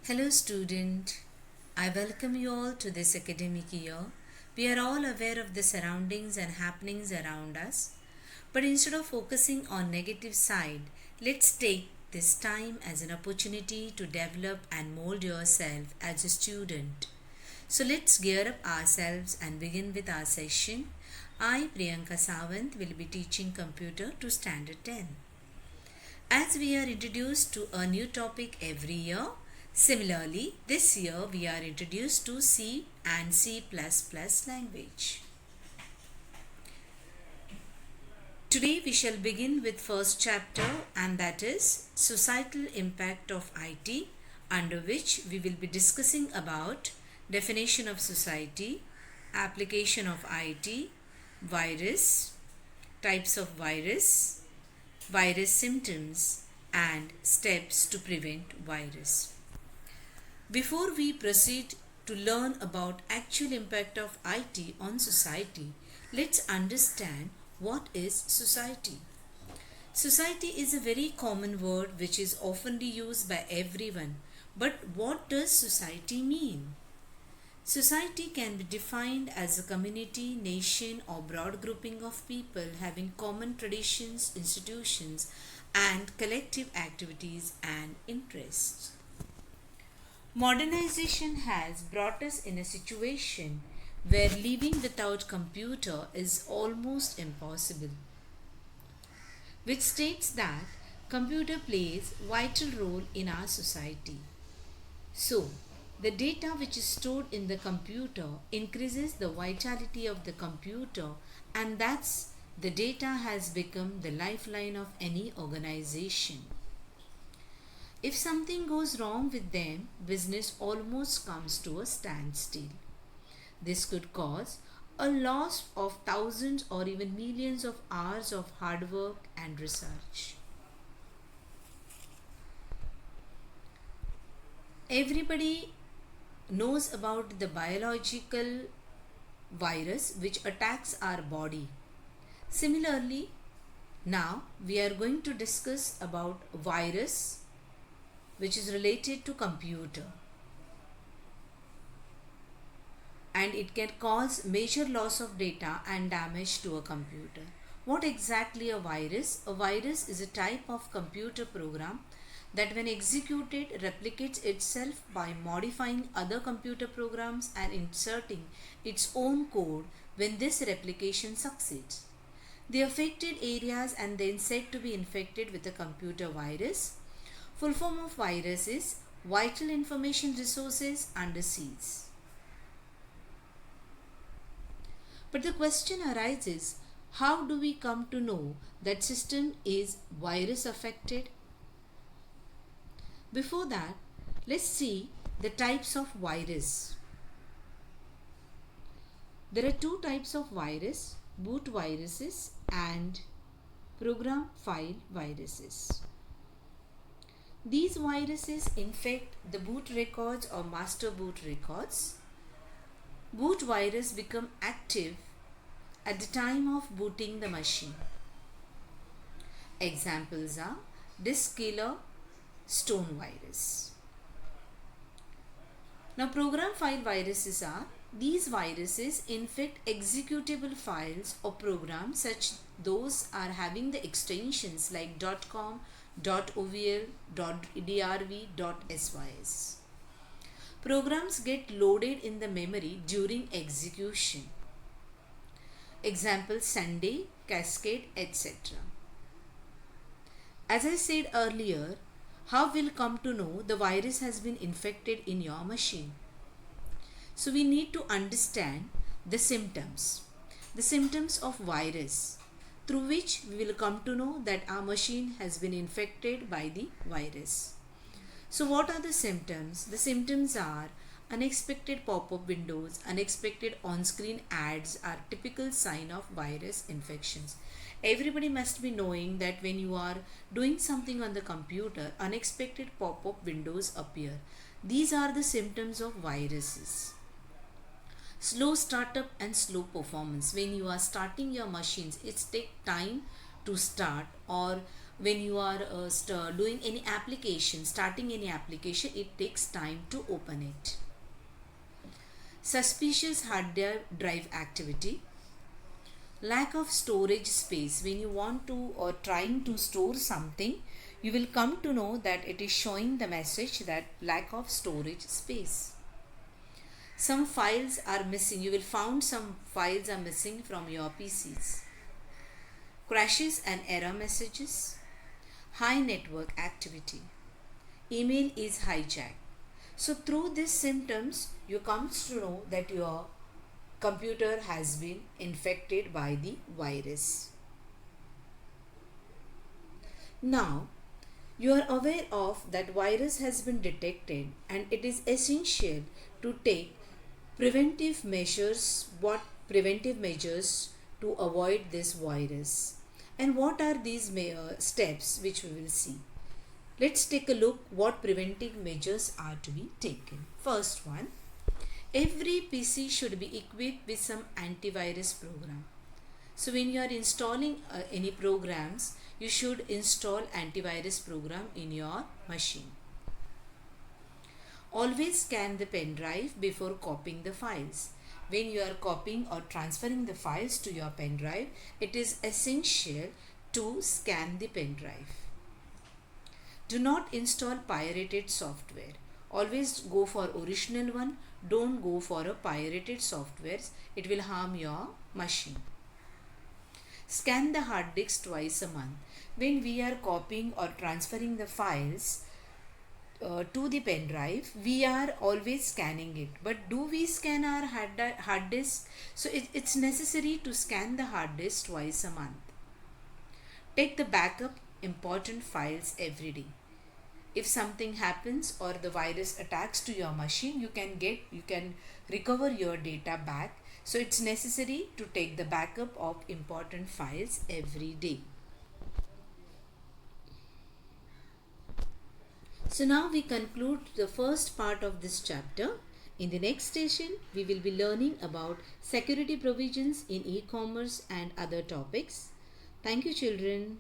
Hello, student. I welcome you all to this academic year. We are all aware of the surroundings and happenings around us, but instead of focusing on negative side, let's take this time as an opportunity to develop and mold yourself as a student. So let's gear up ourselves and begin with our session. I, Priyanka Sawant, will be teaching computer to standard 10. As we are introduced to a new topic every year, similarly, this year we are introduced to C and C++ language. Today we shall begin with first chapter, and that is Societal Impact of IT, under which we will be discussing about definition of society, application of IT, virus, types of virus symptoms, and steps to prevent virus. Before we proceed to learn about actual impact of IT on society, let's understand what is society. Society is a very common word which is often used by everyone. But what does society mean? Society can be defined as a community, nation, or broad grouping of people having common traditions, institutions, and collective activities and interests. Modernization has brought us in a situation where living without computer is almost impossible, which states that computer plays vital role in our society. So, the data which is stored in the computer increases the vitality of the computer, and that's the data has become the lifeline of any organization. If something goes wrong with them, business almost comes to a standstill. This could cause a loss of thousands or even millions of hours of hard work and research. Everybody knows about the biological virus which attacks our body. Similarly, now we are going to discuss about virus which is related to computer, and it can cause major loss of data and damage to a computer. What exactly a virus? A virus is a type of computer program that when executed replicates itself by modifying other computer programs and inserting its own code when this replication succeeds. The affected areas and then said to be infected with a computer virus. Full form of virus is Vital Information Resources Under Siege. But the question arises, how do we come to know that system is virus affected? Before that, let's see the types of virus. There are two types of virus, boot viruses and program file viruses. These viruses infect the boot records or master boot records. Boot virus become active at the time of booting the machine. Examples are disk killer, stone virus. Now, program file viruses are these viruses infect executable files or programs, such those are having the extensions like .com, .ovl, .drv, .sys. Programs get loaded in the memory during execution. Example Sunday, Cascade, etc. As I said earlier, how we'll come to know the virus has been infected in your machine? So we need to understand the symptoms. The symptoms of virus, through which we will come to know that our machine has been infected by the virus. So what are the symptoms? The symptoms are unexpected pop-up windows, unexpected on-screen ads are typical sign of virus infections. Everybody must be knowing that when you are doing something on the computer, unexpected pop-up windows appear. These are the symptoms of viruses. Slow startup and slow performance. When you are starting your machines, it takes time to start, or when you are doing any application, starting any application, it takes time to open it. Suspicious hard drive activity. Lack of storage space. When you want to or trying to store something, you will come to know that it is showing the message that lack of storage space. Some files are missing. You will found some files are missing from your PCs. Crashes and error messages. High network activity. Email is hijacked. So through these symptoms, you come to know that your computer has been infected by the virus. Now, you are aware of that virus has been detected, and it is essential to take preventive measures. What preventive measures to avoid this virus, and what are these steps which we will see. Let's take a look what preventive measures are to be taken. First one, every PC should be equipped with some antivirus program. So when you are installing any programs, you should install antivirus program in your machine. Always scan the pen drive before copying the files. When you are copying or transferring the files to your pen drive, it is essential to scan the pen drive. Do not install pirated software. Always go for original one. Don't go for a pirated software. It will harm your machine. Scan the hard disk twice a month. When we are copying or transferring the files to the pen drive, we are always scanning it. But do we scan our hard disk? So it's necessary to scan the hard disk twice a month. Take the backup important files every day. If something happens or the virus attacks to your machine, you can recover your data back. So it's necessary to take the backup of important files every day. So now we conclude the first part of this chapter. In the next session, we will be learning about security provisions in e-commerce and other topics. Thank you, children.